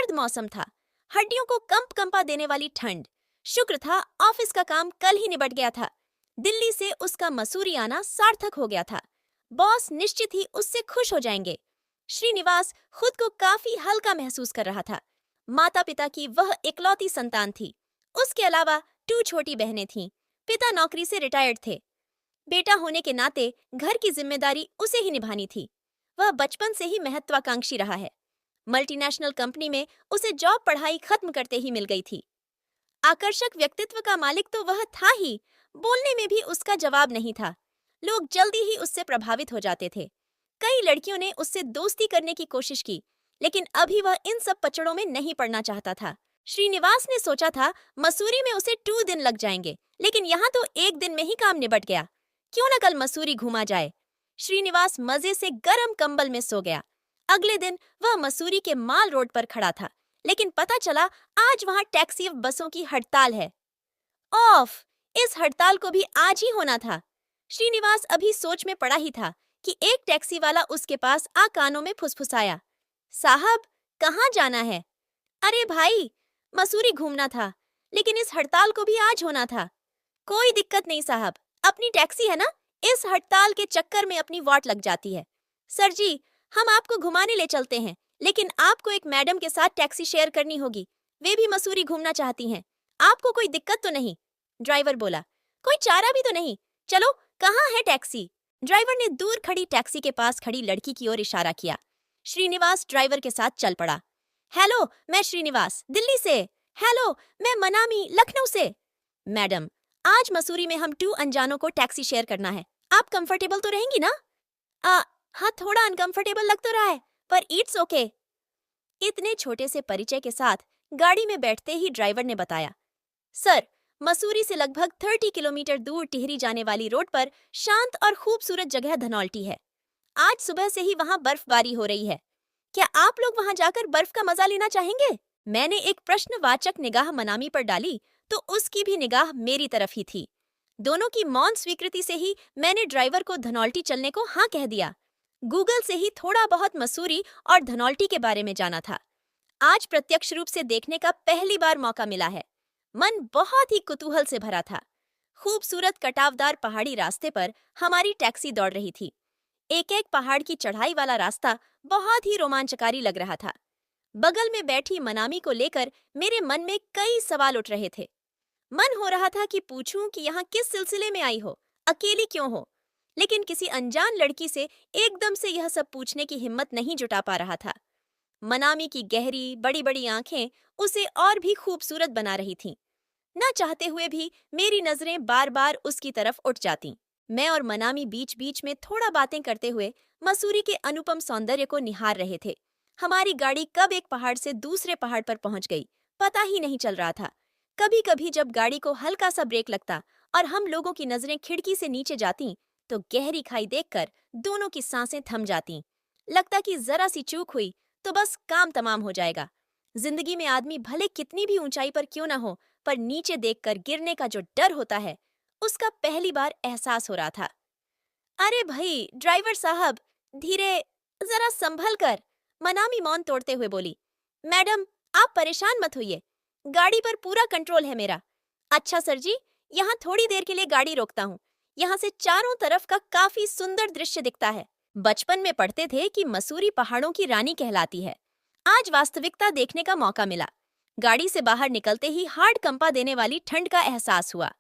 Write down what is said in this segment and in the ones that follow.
सर्द मौसम था, हड्डियों को कंप कंपा देने वाली ठंड। शुक्र था ऑफिस का काम कल ही निबट गया था। दिल्ली से उसका मसूरी आना सार्थक हो गया था। बॉस निश्चित ही उससे खुश हो जाएंगे। श्रीनिवास खुद को काफी हल्का महसूस कर रहा था। माता पिता की वह इकलौती संतान थी। उसके अलावा 2 छोटी बहनें थीं। पिता नौकरी से रिटायर्ड थे। बेटा होने के नाते घर की जिम्मेदारी उसे ही निभानी थी। वह बचपन से ही महत्वाकांक्षी रहा है। मल्टीनेशनल कंपनी में उसे जॉब पढ़ाई खत्म करते ही मिल गई थी। आकर्षक व्यक्तित्व का मालिक तो वह था ही, बोलने में भी उसका जवाब नहीं था। लोग जल्दी ही उससे प्रभावित हो जाते थे। कई लड़कियों ने उससे दोस्ती करने की कोशिश की, लेकिन अभी वह इन सब पचड़ों में नहीं पड़ना चाहता था। श्रीनिवास ने सोचा था मसूरी में उसे 2 दिन लग जाएंगे, लेकिन यहाँ तो 1 दिन में ही काम निबट गया। क्यों न कल मसूरी घूमा जाए। श्रीनिवास मजे से गर्म कंबल में सो गया। अगले दिन वह मसूरी के माल रोड पर खड़ा था, लेकिन पता चला आज वहां टैक्सी बसों की हड़ताल है। ऑफ! इस हड़ताल को भी आज ही होना था। श्रीनिवास अभी सोच में पड़ा ही था कि एक टैक्सी वाला उसके पास आ कानों में फुसफुसाया, साहब, कहाँ जाना है? अरे भाई, मसूरी घूमना था, लेकिन इस हड़ताल को भी आज होना था। कोई दिक्कत नहीं साहब, अपनी टैक्सी है ना, इस हड़ताल के चक्कर में अपनी वाट लग जाती है। सर जी, हम आपको घुमाने ले चलते हैं, लेकिन आपको एक मैडम के साथ टैक्सी शेयर करनी होगी। वे भी मसूरी घूमना चाहती हैं। आपको कोई दिक्कत तो नहीं? ड्राइवर बोला। कोई चारा भी तो नहीं। चलो, कहाँ है टैक्सी? ड्राइवर ने दूर खड़ी टैक्सी के पास खड़ी लड़की की ओर इशारा किया। श्रीनिवास ड्राइवर के साथ चल पड़ा। हेलो, मैं श्रीनिवास, दिल्ली से। हेलो, मैं मनामी, लखनऊ से। मैडम, आज मसूरी में हम 2 अनजानों को टैक्सी शेयर करना है। आप कंफर्टेबल तो रहेंगी ना? हाँ, थोड़ा अनकंफर्टेबल लग तो रहा है, पर इट्स ओके। इतने छोटे से परिचय के साथ गाड़ी में बैठते ही ड्राइवर ने बताया, सर, मसूरी से लगभग 30 किलोमीटर दूर टिहरी जाने वाली रोड पर शांत और खूबसूरत जगह धनौल्टी है। आज सुबह से ही वहां बर्फबारी हो रही है। क्या आप लोग वहां जाकर बर्फ का मजा लेना चाहेंगे? मैंने एक प्रश्नवाचक निगाह मनामी पर डाली तो उसकी भी निगाह मेरी तरफ ही थी। दोनों की मौन स्वीकृति से ही मैंने ड्राइवर को धनौल्टी चलने को हाँ कह दिया। गूगल से ही थोड़ा बहुत मसूरी और धनौल्टी के बारे में जाना था। आज प्रत्यक्ष रूप से देखने का पहली बार मौका मिला है। मन बहुत ही कुतूहल से भरा था। खूबसूरत कटावदार पहाड़ी रास्ते पर हमारी टैक्सी दौड़ रही थी। एक एक पहाड़ की चढ़ाई वाला रास्ता बहुत ही रोमांचकारी लग रहा था। बगल में बैठी मनामी को लेकर मेरे मन में कई सवाल उठ रहे थे। मन हो रहा था कि पूछूं कि यहाँ किस सिलसिले में आई हो, अकेली क्यों हो, लेकिन किसी अनजान लड़की से एकदम से यह सब पूछने की हिम्मत नहीं जुटा पा रहा था। मनामी की गहरी बड़ी बड़ी आंखें उसे और भी खूबसूरत बना रही थीं। न चाहते हुए भी मेरी नजरें बार बार उसकी तरफ उठ जातीं। मैं और मनामी बीच बीच में थोड़ा बातें करते हुए मसूरी के अनुपम सौंदर्य को निहार रहे थे। हमारी गाड़ी कब एक पहाड़ से दूसरे पहाड़ पर पहुंच गई, पता ही नहीं चल रहा था। कभी कभी जब गाड़ी को हल्का सा ब्रेक लगता और हम लोगों की नजरें खिड़की से नीचे जाती, तो गहरी खाई देखकर दोनों की सांसें थम जातीं। लगता कि जरा सी चूक हुई तो बस काम तमाम हो जाएगा। जिंदगी में आदमी भले कितनी भी ऊंचाई पर क्यों ना हो, पर नीचे देखकर गिरने का जो डर होता है, उसका पहली बार एहसास हो रहा था। अरे भाई ड्राइवर साहब, धीरे, जरा संभल कर। मनामी मौन तोड़ते हुए बोली। मैडम, आप परेशान मत होइए, गाड़ी पर पूरा कंट्रोल है मेरा। अच्छा सर जी, यहाँ थोड़ी देर के लिए गाड़ी रोकता हूँ। यहाँ से चारों तरफ का काफी सुंदर दृश्य दिखता है। बचपन में पढ़ते थे कि मसूरी पहाड़ों की रानी कहलाती है। आज वास्तविकता देखने का मौका मिला। गाड़ी से बाहर निकलते ही हार्ड कंपा देने वाली ठंड का एहसास हुआ।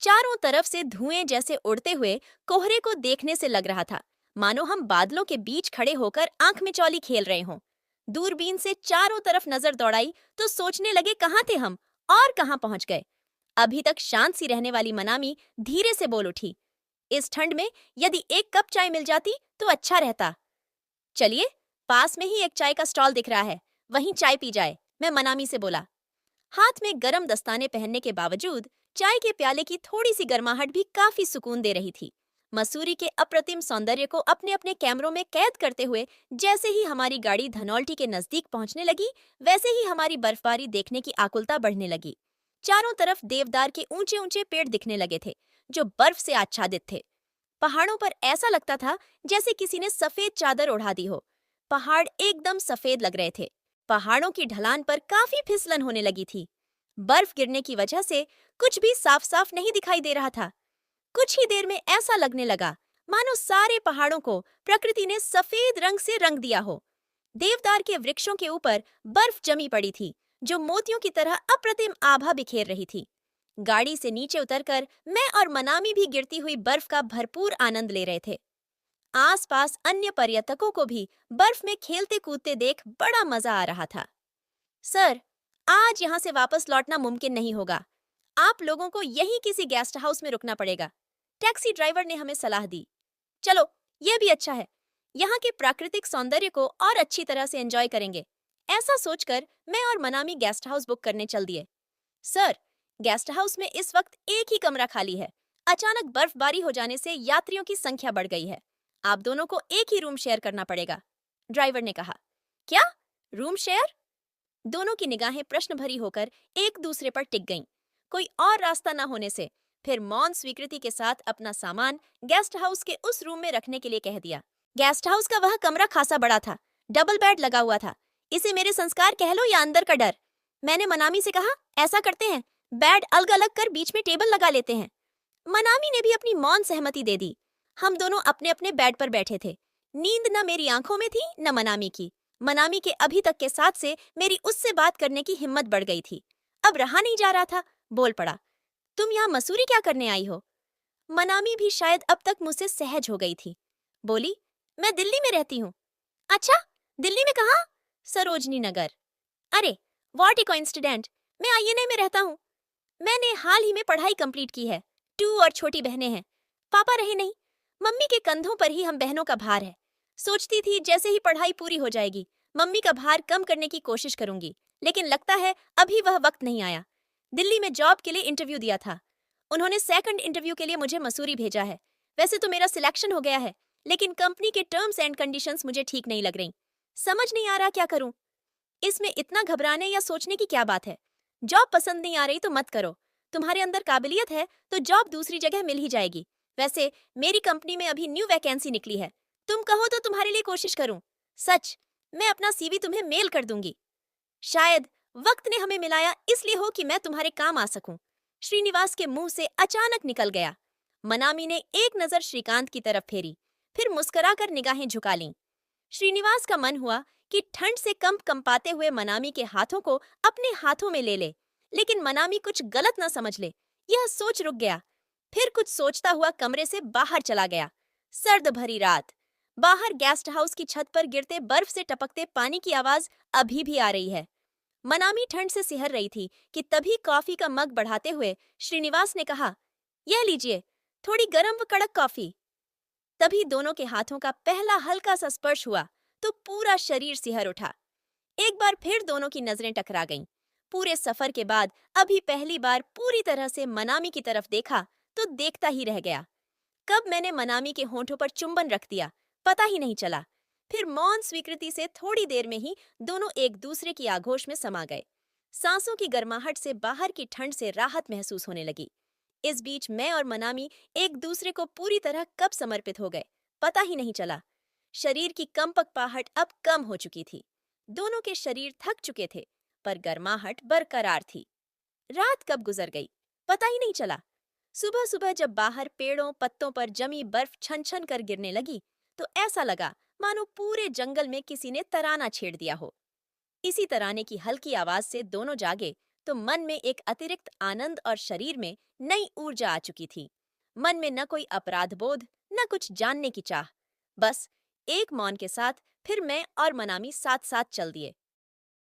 चारों तरफ से धुएं जैसे उड़ते हुए कोहरे को देखने से लग रहा था मानो हम बादलों के बीच खड़े होकर आंख में चौली खेल रहे हों। दूरबीन से चारों तरफ नजर दौड़ाई तो सोचने लगे कहाँ थे हम और कहाँ पहुंच गए। अभी तक शांत सी रहने वाली मनामी धीरे से बोल उठी, इस ठंड में यदि एक कप चाय मिल जाती तो अच्छा रहता। चलिए, पास में ही एक चाय का स्टॉल दिख रहा है, वहीं चाय पी जाए, मैं मनामी से बोला। हाथ में गरम दस्ताने पहनने के बावजूद चाय के प्याले की थोड़ी सी गर्माहट भी काफी सुकून दे रही थी। मसूरी के अप्रतिम सौंदर्य को अपने अपने कैमरों में कैद करते हुए जैसे ही हमारी गाड़ी धनौल्टी के नजदीक पहुंचने लगी, वैसे ही हमारी बर्फबारी देखने की आकुलता बढ़ने लगी। चारों तरफ देवदार के ऊंचे ऊंचे पेड़ दिखने लगे थे, जो बर्फ से आच्छादित थे। पहाड़ों पर ऐसा लगता था जैसे किसी ने सफेद चादर ओढ़ा दी हो। पहाड़ एकदम सफेद लग रहे थे। पहाड़ों की ढलान पर काफी फिसलन होने लगी थी। बर्फ गिरने की वजह से कुछ भी साफ साफ नहीं दिखाई दे रहा था। कुछ ही देर में ऐसा लगने लगा मानो सारे पहाड़ों को प्रकृति ने सफेद रंग से रंग दिया हो। देवदार के वृक्षों के ऊपर बर्फ जमी पड़ी थी, जो मोतियों की तरह अप्रतिम आभा बिखेर रही थी। गाड़ी से नीचे उतरकर मैं और मनामी भी गिरती हुई बर्फ का भरपूर आनंद ले रहे थे। आसपास अन्य पर्यटकों को भी बर्फ में खेलते कूदते देख बड़ा मजा आ रहा था। सर, आज यहाँ से वापस लौटना मुमकिन नहीं होगा। आप लोगों को यहीं किसी गेस्ट हाउस में रुकना पड़ेगा, टैक्सी ड्राइवर ने हमें सलाह दी। चलो, यह भी अच्छा है। यहाँ के प्राकृतिक सौंदर्य को और अच्छी तरह से एंजॉय करेंगे। ऐसा सोचकर मैं और मनामी गेस्ट हाउस बुक करने चल दिए। सर, गेस्ट हाउस में इस वक्त एक ही कमरा खाली है। अचानक बर्फबारी हो जाने से यात्रियों की संख्या बढ़ गई है। आप दोनों को एक ही रूम शेयर करना पड़ेगा, ड्राइवर ने कहा। क्या? Room share? दोनों की निगाहें प्रश्न भरी होकर एक दूसरे पर टिक गईं। कोई और रास्ता न होने से फिर मौन स्वीकृति के साथ अपना सामान गेस्ट हाउस के उस रूम में रखने के लिए कह दिया। गेस्ट हाउस का वह कमरा खासा बड़ा था, डबल बेड लगा हुआ था। इसे मेरे संस्कार कह लो या अंदर का डर। मैंने मनामी से कहा, ऐसा करते हैं, बेड अलग अलग कर बीच में टेबल लगा लेते हैं। मनामी ने भी अपनी मौन सहमति दे दी। हम दोनों अपने अपने बेड पर बैठे थे। नींद न मेरी आंखों में थी न मनामी की। मनामी के अभी तक के साथ से मेरी उससे बात करने की हिम्मत बढ़ गई थी। अब रहा नहीं जा रहा था, बोल पड़ा। तुम यहाँ मसूरी क्या करने आई हो? मनामी भी शायद अब तक मुझसे सहज हो गई थी। बोली, मैं दिल्ली में रहती हूँ। अच्छा, दिल्ली में कहाँ? सरोजनी नगर। अरे, व्हाट ए कोइंसिडेंट, मैं आईएनए में रहता हूँ। मैंने हाल ही में पढ़ाई कंप्लीट की है। 2 और छोटी बहनें हैं। पापा रहे नहीं, मम्मी के कंधों पर ही हम बहनों का भार है। सोचती थी जैसे ही पढ़ाई पूरी हो जाएगी मम्मी का भार कम करने की कोशिश करूंगी, लेकिन लगता है अभी वह वक्त नहीं आया। दिल्ली में जॉब के लिए इंटरव्यू दिया था। उन्होंने सेकंड इंटरव्यू के लिए मुझे मसूरी भेजा है। वैसे तो मेरा सिलेक्शन हो गया है, लेकिन कंपनी के टर्म्स एंड कंडीशंस मुझे ठीक नहीं लग रही। समझ नहीं आ रहा क्या करूं। इसमें इतना घबराने या सोचने की क्या बात है? जॉब पसंद नहीं आ रही तो मत करो। तुम्हारे अंदर काबिलियत है तो जॉब दूसरी जगह मिल ही जाएगी। वैसे मेरी कंपनी में अभी न्यू वैकेंसी निकली है। तुम कहो तो तुम्हारे लिए कोशिश करूं। सच, मैं अपना सीवी तुम्हें मेल कर दूंगी। शायद वक्त ने हमें मिलाया इसलिए हो कि मैं तुम्हारे काम आ सकूं। श्रीनिवास के मुंह से अचानक निकल गया। मनामी ने एक नजर श्रीकांत की तरफ फेरी, फिर मुस्कुराकर निगाहें झुका लीं। श्रीनिवास का मन हुआ कि ठंड से कंपाते हुए मनामी के हाथों को अपने हाथों में ले ले, लेकिन मनामी कुछ गलत न समझ ले, यह सोच रुक गया। फिर कुछ सोचता हुआ कमरे से बाहर चला गया। सर्द भरी रात। बाहर गेस्ट हाउस की छत पर गिरते बर्फ से टपकते पानी की आवाज अभी भी आ रही है। मनामी ठंड से सिहर रही थी कि तभी कॉफी का मग बढ़ाते हुए श्रीनिवास ने कहा, यह लीजिए, थोड़ी गर्म व कड़क कॉफी। तभी दोनों के हाथों का पहला हल्का सा स्पर्श हुआ तो पूरा शरीर सिहर उठा। एक बार फिर दोनों की नजरें टकरा गईं। पूरे सफर के बाद अभी पहली बार पूरी तरह से मनामी की तरफ देखा तो देखता ही रह गया। कब मैंने मनामी के होंठों पर चुंबन रख दिया पता ही नहीं चला। फिर मौन स्वीकृति से थोड़ी देर में ही दोनों एक दूसरे की आगोश में समा गए। सांसों की गर्माहट से बाहर की ठंड से राहत महसूस होने लगी। इस बीच मैं और मनामी एक दूसरे को पूरी तरह कब समर्पित हो गए पता ही नहीं चला। शरीर की कंपकपाहट अब कम हो चुकी थी। दोनों के शरीर थक चुके थे, पर गर्माहट बरकरार थी। रात कब गुजर गई पता ही नहीं चला। सुबह सुबह जब बाहर पेड़ों पत्तों पर जमी बर्फ छन छन कर गिरने लगी तो ऐसा लगा मानो पूरे जंगल में किसी ने तराना छेड़ दिया हो। इसी तराने की हल्की आवाज से दोनों जागे तो मन में एक अतिरिक्त आनंद और शरीर में नई ऊर्जा आ चुकी थी। मन में न कोई अपराध बोध, न कुछ जानने की चाह। बस एक मौन के साथ फिर मैं और मनामी साथ साथ चल दिए।